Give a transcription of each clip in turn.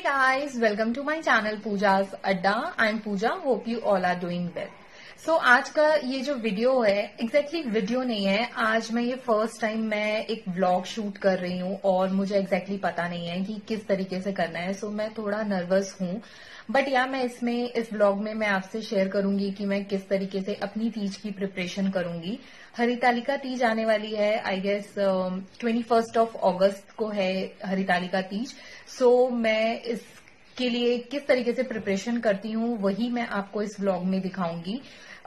guys, welcome to my channel Pooja's Adda. I'm Pooja. Hope you all are doing well. So आज का ये जो video है exactly video नहीं है. आज मैं ये फर्स्ट टाइम मैं एक व्लॉग शूट कर रही हूँ और मुझे एग्जैक्टली पता नहीं है कि किस तरीके से करना है. सो मैं थोड़ा नर्वस हूँ, बट या मैं इस व्लॉग में मैं आपसे शेयर करूंगी कि मैं किस तरीके से अपनी तीज की प्रिपरेशन करूंगी. हरितालिका तीज आने वाली है. आई गेस 21 अगस्त को है हरितालिका तीज. सो मैं इसके लिए किस तरीके से प्रिपरेशन करती हूँ वही मैं आपको इस व्लॉग में दिखाऊंगी.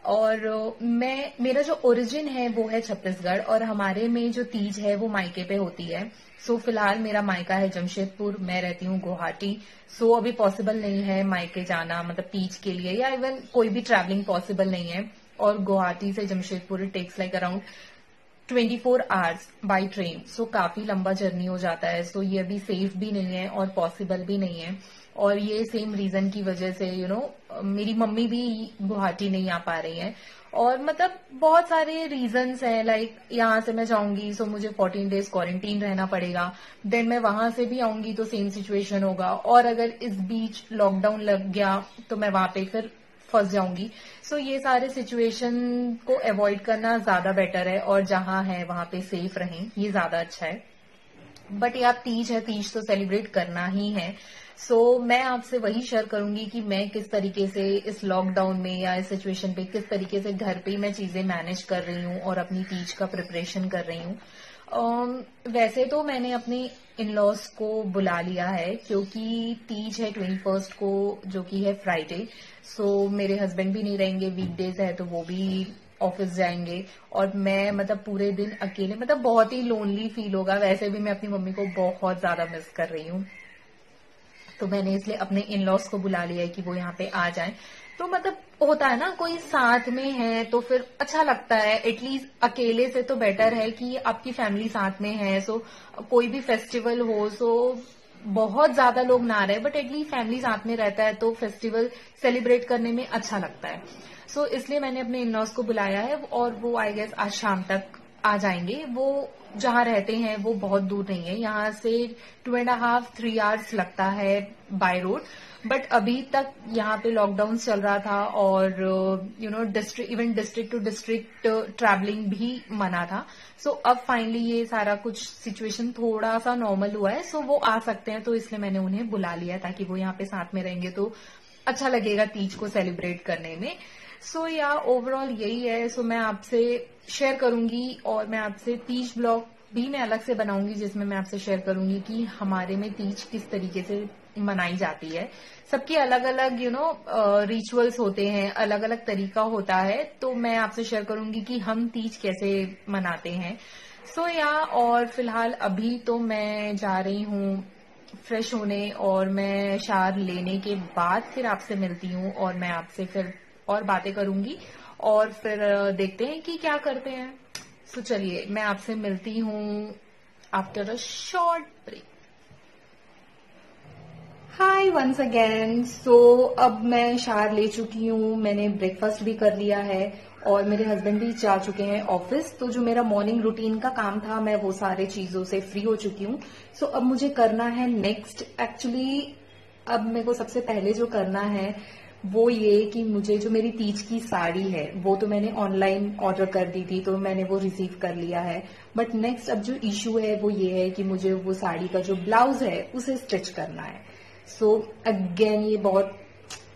और मेरा जो ओरिजिन है वो है छत्तीसगढ़ और हमारे में जो तीज है वो मायके पे होती है. सो फिलहाल मेरा मायका है जमशेदपुर, मैं रहती हूँ गुवाहाटी. सो अभी पॉसिबल नहीं है मायके जाना, मतलब तीज के लिए, या इवन कोई भी ट्रैवलिंग पॉसिबल नहीं है. और गुवाहाटी से Jamshedpur it takes like around 24 hours by train. So काफी लंबा जर्नी हो जाता है. सो ये अभी सेफ भी नहीं है और पॉसिबल भी नहीं है. और ये सेम रीजन की वजह से मेरी मम्मी भी गुवाहाटी नहीं आ पा रही है. और मतलब बहुत सारे रीजंस हैं, लाइक यहाँ से मैं जाऊंगी सो मुझे 14 डेज क्वारंटीन रहना पड़ेगा. देन मैं वहां से भी आऊंगी तो सेम सिचुएशन होगा. और अगर इस बीच लॉकडाउन लग गया तो मैं वहां पे फिर फंस जाऊंगी. सो ये सारे सिचुएशन को अवॉइड करना ज्यादा बेटर है और जहां है वहां पे सेफ रहें, ये ज्यादा अच्छा है. बट यार तीज है, तीज तो सेलिब्रेट करना ही है. सो मैं आपसे वही शेयर करूंगी कि मैं किस तरीके से इस लॉकडाउन में या इस सिचुएशन पे किस तरीके से घर पे ही मैं चीजें मैनेज कर रही हूँ और अपनी तीज का प्रिपरेशन कर रही हूँ. वैसे तो मैंने अपने इन लॉज को बुला लिया है क्योंकि तीज है 21 को, जो कि है फ्राइडे. सो मेरे हस्बैंड भी नहीं रहेंगे, वीकडेज है तो वो भी ऑफिस जाएंगे और मैं मतलब पूरे दिन अकेले, मतलब बहुत ही लोनली फील होगा. वैसे भी मैं अपनी मम्मी को बहुत ज्यादा मिस कर रही हूँ, तो मैंने इसलिए अपने इन लॉज को बुला लिया है कि वो यहाँ पे आ जाएं. तो मतलब होता है ना, कोई साथ में है तो फिर अच्छा लगता है. एटलीस्ट अकेले से तो बेटर है कि आपकी फैमिली साथ में है. सो कोई भी फेस्टिवल हो, सो बहुत ज्यादा लोग ना रहे बट एटलीस्ट फैमिली साथ में रहता है तो फेस्टिवल सेलिब्रेट करने में अच्छा लगता है. सो इसलिए मैंने अपने इन लॉज को बुलाया है और वो आई गेस आज शाम तक आ जाएंगे. वो जहां रहते हैं वो बहुत दूर नहीं है, यहाँ से 2.5-3 आवर्स लगता है बाय रोड. बट अभी तक यहाँ पे लॉकडाउन चल रहा था और डिस्ट्रिक्ट टू डिस्ट्रिक्ट ट्रैवलिंग भी मना था. सो अब फाइनली ये सारा कुछ सिचुएशन थोड़ा सा नॉर्मल हुआ है. सो वो आ सकते हैं, तो इसलिए मैंने उन्हें बुला लिया ताकि वो यहाँ पे साथ में रहेंगे तो अच्छा लगेगा तीज को सेलिब्रेट करने में. सो या ओवरऑल यही है. सो मैं आपसे शेयर करूंगी और मैं आपसे तीज ब्लॉग भी मैं अलग से बनाऊंगी जिसमें मैं आपसे शेयर करूंगी कि हमारे में तीज किस तरीके से मनाई जाती है. सबके अलग अलग रिचुअल्स होते हैं, अलग अलग तरीका होता है. तो मैं आपसे शेयर करूंगी कि हम तीज कैसे मनाते हैं. सो या और फिलहाल अभी तो मैं जा रही हूँ फ्रेश होने और मैं शावर लेने के बाद फिर आपसे मिलती हूँ और मैं आपसे फिर और बातें करूंगी और फिर देखते हैं कि क्या करते हैं. सो चलिए मैं आपसे मिलती हूँ after a short break. Hi once again. So अब मैं शावर ले चुकी हूँ, मैंने ब्रेकफास्ट भी कर लिया है और मेरे हस्बैंड भी जा चुके हैं ऑफिस. तो जो मेरा मॉर्निंग रूटीन का काम था मैं वो सारे चीजों से फ्री हो चुकी हूँ. सो अब मुझे करना है नेक्स्ट. एक्चुअली अब मेरे को सबसे पहले जो करना है वो ये कि मुझे जो मेरी तीज की साड़ी है वो तो मैंने ऑनलाइन ऑर्डर कर दी थी तो मैंने वो रिसीव कर लिया है. बट नेक्स्ट अब जो इश्यू है वो ये है कि मुझे वो साड़ी का जो ब्लाउज है उसे स्टिच करना है. सो अगेन ये बहुत,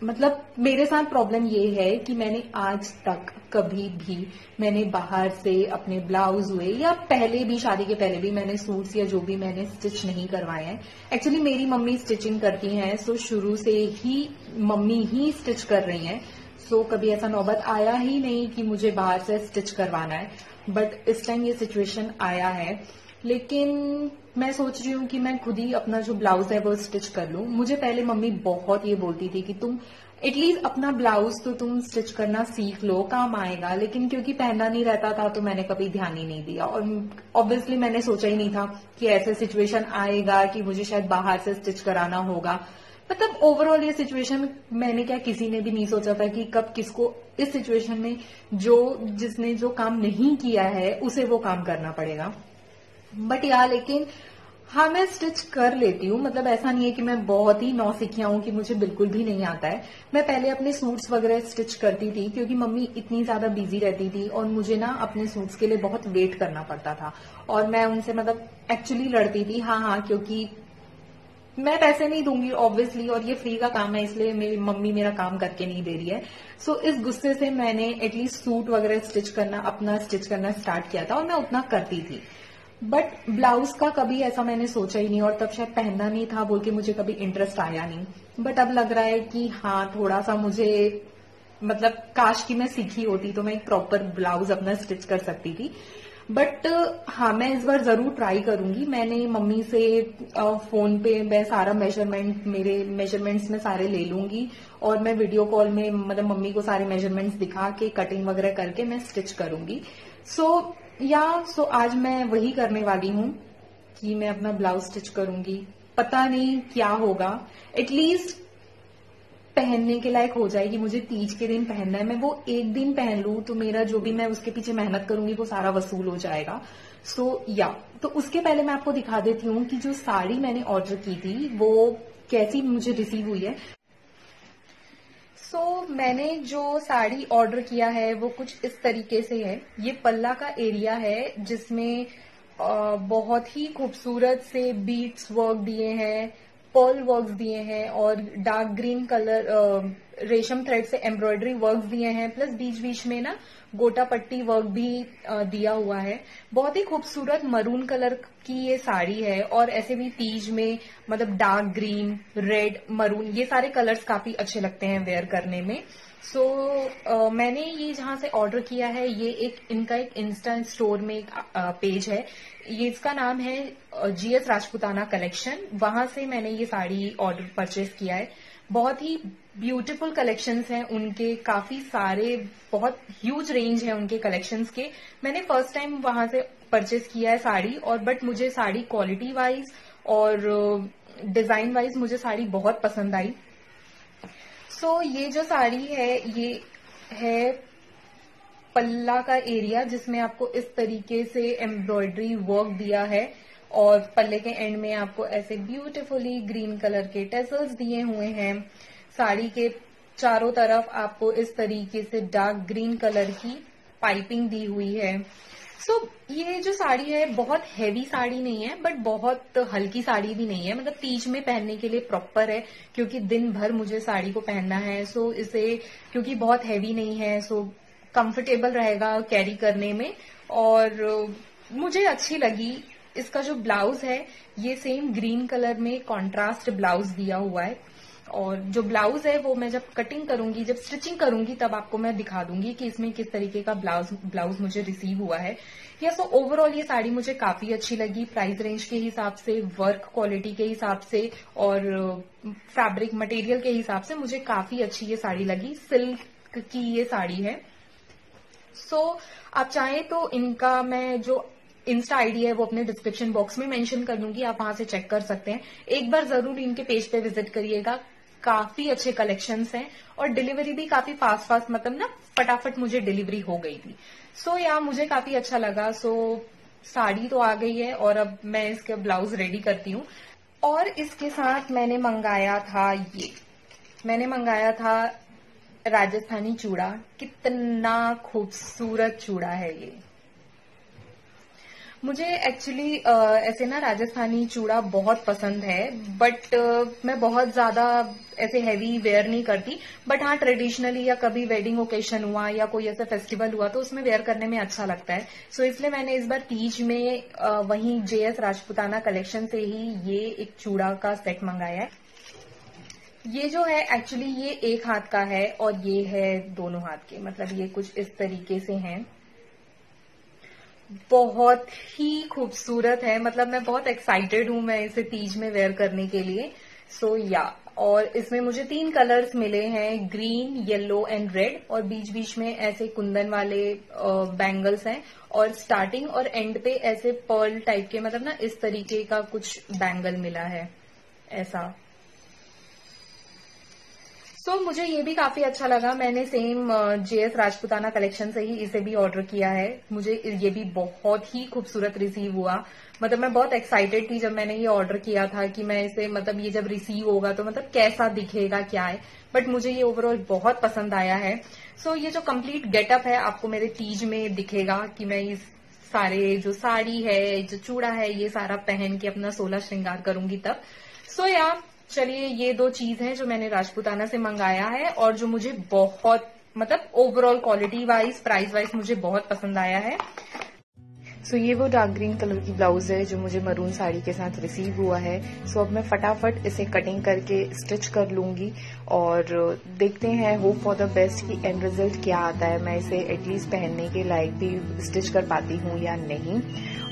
मतलब मेरे साथ प्रॉब्लम ये है कि मैंने आज तक कभी भी मैंने बाहर से अपने ब्लाउज हुए या पहले भी शादी के पहले भी मैंने सूट्स या जो भी मैंने स्टिच नहीं करवाए हैं. एक्चुअली मेरी मम्मी स्टिचिंग करती हैं, सो शुरू से ही मम्मी ही स्टिच कर रही हैं. सो कभी ऐसा नौबत आया ही नहीं कि मुझे बाहर से स्टिच करवाना है. बट इस टाइम ये सिचुएशन आया है. लेकिन मैं सोच रही हूँ कि मैं खुद ही अपना जो ब्लाउज है वो स्टिच कर लूं. मुझे पहले मम्मी बहुत ये बोलती थी कि तुम एटलीस्ट अपना ब्लाउज तो तुम स्टिच करना सीख लो, काम आएगा. लेकिन क्योंकि पहनना नहीं रहता था तो मैंने कभी ध्यान ही नहीं दिया और ऑब्वियसली मैंने सोचा ही नहीं था कि ऐसे सिचुएशन आएगा कि मुझे शायद बाहर से स्टिच कराना होगा. मतलब ओवरऑल ये सिचुएशन मैंने क्या किसी ने भी नहीं सोचा था कि कब किसको इस सिचुएशन में जिसने जो काम नहीं किया है उसे वो काम करना पड़ेगा. बट यार लेकिन हाँ, मैं स्टिच कर लेती हूँ। मतलब ऐसा नहीं है कि मैं बहुत ही नौसिखिया हूँ कि मुझे बिल्कुल भी नहीं आता है। मैं पहले अपने सूट्स वगैरह स्टिच करती थी क्योंकि मम्मी इतनी ज्यादा बिजी रहती थी और मुझे ना अपने सूट्स के लिए बहुत वेट करना पड़ता था और मैं उनसे मतलब एक्चुअली लड़ती थी। हाँ हाँ, क्योंकि मैं पैसे नहीं दूंगी ऑब्वियसली और ये फ्री का काम है, इसलिए मेरी मम्मी मेरा काम करके नहीं दे रही है। सो इस गुस्से से मैंने एटलीस्ट सूट वगैरह स्टिच करना, अपना स्टिच करना स्टार्ट किया था और मैं उतना करती थी। बट ब्लाउज का कभी ऐसा मैंने सोचा ही नहीं और तब शायद पहनना नहीं था बोल के मुझे कभी इंटरेस्ट आया नहीं। बट अब लग रहा है कि हाँ, थोड़ा सा मुझे मतलब काश की मैं सीखी होती तो मैं एक प्रॉपर ब्लाउज अपना स्टिच कर सकती थी। बट हाँ, मैं इस बार जरूर ट्राई करूंगी। मैंने मम्मी से फोन पे मैं सारा मेजरमेंट, मेरे मेजरमेंट्स में सारे ले लूंगी और मैं वीडियो कॉल में मतलब मम्मी को सारे मेजरमेंट्स दिखा के कटिंग वगैरह करके मैं स्टिच करूंगी। सो आज मैं वही करने वाली हूँ कि मैं अपना ब्लाउज स्टिच करूंगी। पता नहीं क्या होगा, एटलीस्ट पहनने के लायक हो जाएगी। मुझे तीज के दिन पहनना है, मैं वो एक दिन पहन लूं तो मेरा जो भी मैं उसके पीछे मेहनत करूंगी वो सारा वसूल हो जाएगा। तो उसके पहले मैं आपको दिखा देती हूँ कि जो साड़ी मैंने ऑर्डर की थी वो कैसी मुझे रिसीव हुई है। मैंने जो साड़ी ऑर्डर किया है वो कुछ इस तरीके से है। ये पल्ला का एरिया है जिसमें बहुत ही खूबसूरत से बीट्स वर्क दिए हैं, पर्ल वर्क्स दिए हैं और डार्क ग्रीन कलर रेशम थ्रेड से एम्ब्रॉयडरी वर्क्स दिए हैं, प्लस बीच बीच में ना गोटा पट्टी वर्क भी दिया हुआ है। बहुत ही खूबसूरत मरून कलर की ये साड़ी है और ऐसे भी तीज में मतलब डार्क ग्रीन, रेड, मरून ये सारे कलर्स काफी अच्छे लगते हैं वेयर करने में। मैंने ये जहां से ऑर्डर किया है ये इनका एक इंस्टा स्टोर में एक पेज है, ये इसका नाम है GS राजपूताना कलेक्शन। वहां से मैंने ये साड़ी ऑर्डर परचेज किया है। बहुत ही ब्यूटीफुल कलेक्शंस हैं उनके, काफी सारे, बहुत ह्यूज रेंज है उनके कलेक्शंस के। मैंने फर्स्ट टाइम वहां से परचेज किया है साड़ी और बट मुझे साड़ी क्वालिटी वाइज और डिजाइन वाइज मुझे साड़ी बहुत पसंद आई। ये जो साड़ी है ये है पल्ला का एरिया जिसमें आपको इस तरीके से एम्ब्रॉयडरी वर्क दिया है और पल्ले के एंड में आपको ऐसे ब्यूटीफुली ग्रीन कलर के टेसल्स दिए हुए हैं। साड़ी के चारों तरफ आपको इस तरीके से डार्क ग्रीन कलर की पाइपिंग दी हुई है। ये जो साड़ी है बहुत हैवी साड़ी नहीं है बट बहुत हल्की साड़ी भी नहीं है, मतलब तीज में पहनने के लिए प्रॉपर है क्योंकि दिन भर मुझे साड़ी को पहनना है। इसे क्योंकि बहुत हैवी नहीं है कंफर्टेबल रहेगा कैरी करने में और मुझे अच्छी लगी। इसका जो ब्लाउज है ये सेम ग्रीन कलर में कॉन्ट्रास्ट ब्लाउज दिया हुआ है और जो ब्लाउज है वो मैं जब कटिंग करूंगी, जब स्टिचिंग करूंगी तब आपको मैं दिखा दूंगी कि इसमें किस तरीके का ब्लाउज मुझे रिसीव हुआ है। ओवरऑल ये साड़ी मुझे काफी अच्छी लगी, प्राइस रेंज के हिसाब से, वर्क क्वालिटी के हिसाब से और फैब्रिक मटेरियल के हिसाब से मुझे काफी अच्छी ये साड़ी लगी। सिल्क की ये साड़ी है। आप चाहें तो इनका मैं जो इंस्टा आईडी है वो अपने डिस्क्रिप्शन बॉक्स में मेंशन कर दूंगी, आप वहां से चेक कर सकते हैं। एक बार जरूर इनके पेज पे विजिट करिएगा, काफी अच्छे कलेक्शंस हैं और डिलीवरी भी काफी फास्ट मतलब ना फटाफट मुझे डिलीवरी हो गई थी। मुझे काफी अच्छा लगा। साड़ी तो आ गई है और अब मैं इसके ब्लाउज रेडी करती हूँ। और इसके साथ मैंने मंगाया था राजस्थानी चूड़ा। कितना खूबसूरत चूड़ा है ये। मुझे एक्चुअली ऐसे ना राजस्थानी चूड़ा बहुत पसंद है बट मैं बहुत ज्यादा ऐसे हैवी वेयर नहीं करती, बट हाँ ट्रेडिशनली या कभी वेडिंग ओकेशन हुआ या कोई ऐसा फेस्टिवल हुआ तो उसमें वेयर करने में अच्छा लगता है। इसलिए मैंने इस बार तीज में वहीं JS राजपूताना कलेक्शन से ही ये एक चूड़ा का सेट मंगाया है। ये जो है एक्चुअली ये एक हाथ का है और ये है दोनों हाथ के, मतलब ये कुछ इस तरीके से हैं। बहुत ही खूबसूरत है, मतलब मैं बहुत एक्साइटेड हूं मैं इसे तीज में वेयर करने के लिए। और इसमें मुझे 3 कलर्स मिले हैं, ग्रीन, येलो एंड रेड, और बीच बीच में ऐसे कुंदन वाले बैंगल्स हैं और स्टार्टिंग और एंड पे ऐसे पर्ल टाइप के, मतलब ना इस तरीके का कुछ बैंगल मिला है ऐसा। मुझे ये भी काफी अच्छा लगा। मैंने सेम JS राजपूताना कलेक्शन से ही इसे भी ऑर्डर किया है। मुझे ये भी बहुत ही खूबसूरत रिसीव हुआ। मतलब मैं बहुत एक्साइटेड थी जब मैंने ये ऑर्डर किया था कि मैं इसे मतलब ये जब रिसीव होगा तो मतलब कैसा दिखेगा क्या है, बट मुझे ये ओवरऑल बहुत पसंद आया है। ये जो कंप्लीट गेटअप है आपको मेरे तीज में दिखेगा कि मैं इस सारे जो साड़ी है, जो चूड़ा है, ये सारा पहन के अपना 16 श्रृंगार करूंगी तब। चलिए ये 2 चीज हैं जो मैंने राजपूताना से मंगाया है और जो मुझे बहुत मतलब overall quality wise, price wise मुझे बहुत पसंद आया है। ये वो डार्क ग्रीन कलर की ब्लाउज है जो मुझे मरून साड़ी के साथ रिसीव हुआ है। अब मैं फटाफट इसे कटिंग करके स्टिच कर लूंगी और देखते हैं, होप फॉर द बेस्ट कि एंड रिजल्ट क्या आता है। मैं इसे एटलीस्ट पहनने के लायक भी स्टिच कर पाती हूँ या नहीं।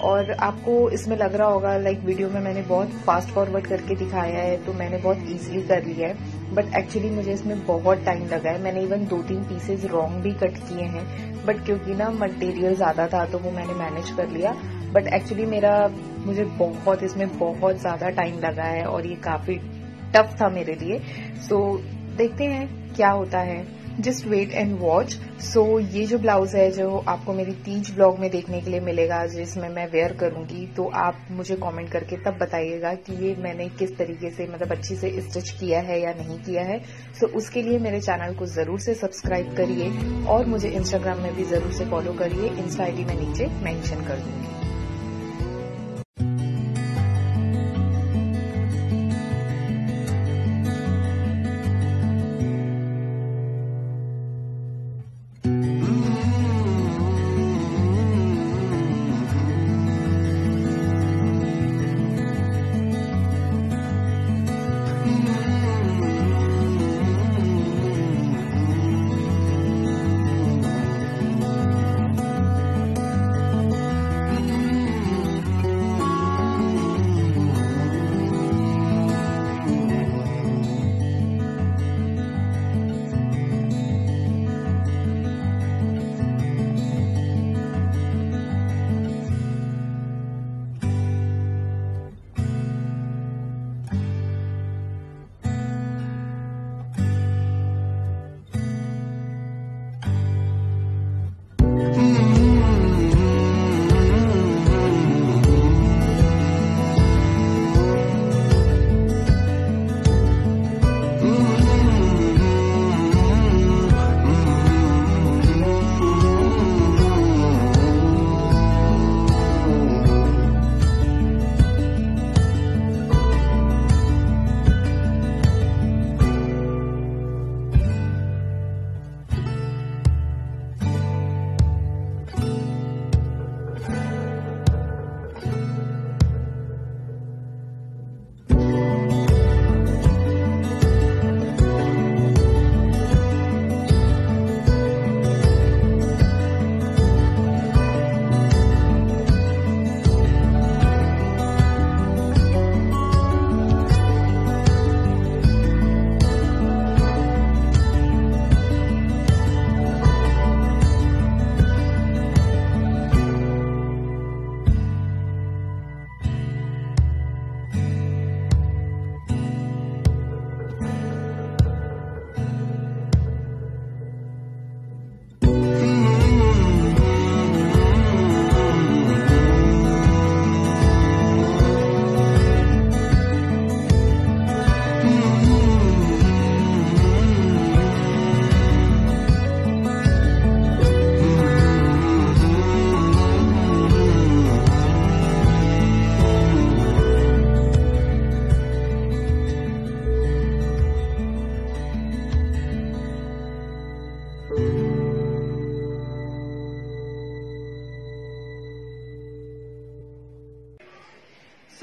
और आपको इसमें लग रहा होगा लाइक वीडियो में मैंने बहुत फास्ट फॉरवर्ड करके दिखाया है तो मैंने बहुत इजीली कर लिया है, बट एक्चुअली मुझे इसमें बहुत टाइम लगा है। मैंने इवन 2-3 पीसेज रॉन्ग भी कट किए हैं, बट क्योंकि ना मटेरियल ज्यादा था तो वो मैंने मैनेज कर लिया। बट एक्चुअली मुझे इसमें बहुत ज्यादा टाइम लगा है और ये काफी टफ था मेरे लिए। देखते हैं क्या होता है, जस्ट वेट एंड वॉच। ये जो ब्लाउज है जो आपको मेरी तीज ब्लॉग में देखने के लिए मिलेगा जिसमें मैं वेयर करूंगी, तो आप मुझे कमेंट करके तब बताइएगा कि ये मैंने किस तरीके से मतलब अच्छी से स्टिच किया है या नहीं किया है। उसके लिए मेरे चैनल को जरूर से सब्सक्राइब करिए और मुझे इंस्टाग्राम में भी जरूर से फॉलो करिए। इंस्टा ID मैं नीचे मेंशन कर दूंगी।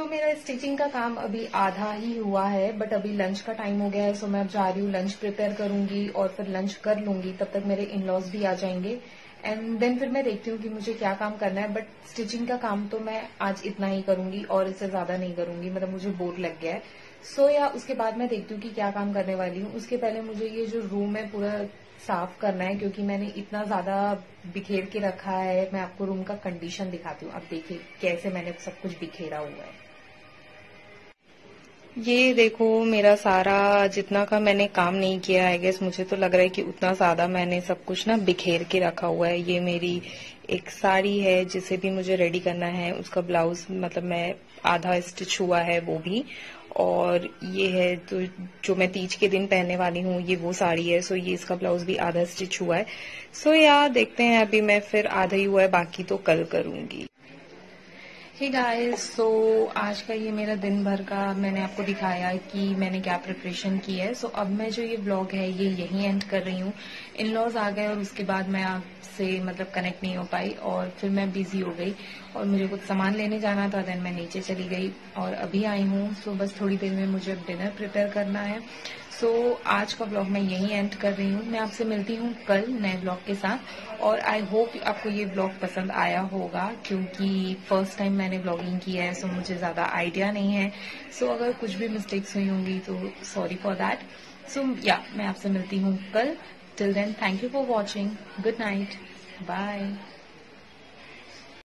मेरा स्टिचिंग का काम अभी आधा ही हुआ है, बट अभी लंच का टाइम हो गया है। मैं अब जा रही हूँ, लंच प्रिपेयर करूंगी और फिर लंच कर लूंगी। तब तक मेरे इन-लॉज भी आ जाएंगे एंड देन फिर मैं देखती हूँ कि मुझे क्या काम करना है। बट स्टिचिंग का काम तो मैं आज इतना ही करूंगी और इससे ज्यादा नहीं करूंगी, मतलब मुझे बोर लग गया है। या उसके बाद मैं देखती हूँ कि क्या काम करने वाली हूँ। उसके पहले मुझे ये जो रूम है पूरा साफ करना है, क्योंकि मैंने इतना ज्यादा बिखेर के रखा है। मैं आपको रूम का कंडीशन दिखाती हूँ। अब देखिए कैसे मैंने सब कुछ बिखेरा हुआ है। ये देखो, मेरा सारा जितना का मैंने काम नहीं किया, आई गेस मुझे तो लग रहा है कि उतना ज्यादा मैंने सब कुछ ना बिखेर के रखा हुआ है। ये मेरी एक साड़ी है जिसे भी मुझे रेडी करना है, उसका ब्लाउज मतलब मैं आधा स्टिच हुआ है वो भी। और ये है तो जो मैं तीज के दिन पहनने वाली हूँ, ये वो साड़ी है। सो ये इसका ब्लाउज भी आधा स्टिच हुआ है। सो यार देखते हैं, अभी मैं फिर आधा ही हुआ है, बाकी तो कल करूंगी। हे गाइस, सो आज का ये मेरा दिन भर का मैंने आपको दिखाया कि मैंने क्या प्रिपरेशन की है। सो अब मैं जो ये व्लॉग है ये यहीं एंड कर रही हूँ। इन लॉज आ गए और उसके बाद मैं आपसे मतलब कनेक्ट नहीं हो पाई और फिर मैं बिजी हो गई और मुझे कुछ सामान लेने जाना था। देन मैं नीचे चली गई और अभी आई हूँ। सो बस थोड़ी देर में मुझे अब डिनर प्रिपेयर करना है। सो आज का व्लॉग मैं यहीं एंड कर रही हूँ। मैं आपसे मिलती हूँ कल नए व्लॉग के साथ और आई होप आपको ये व्लॉग पसंद आया होगा, क्योंकि फर्स्ट टाइम मैंने व्लॉगिंग की है। सो मुझे ज़्यादा आइडिया नहीं है। सो अगर कुछ भी मिस्टेक्स हुई होंगी तो सॉरी फॉर दैट। सो या मैं आपसे मिलती हूँ कल। Till then thank you for watching. Good night. Bye.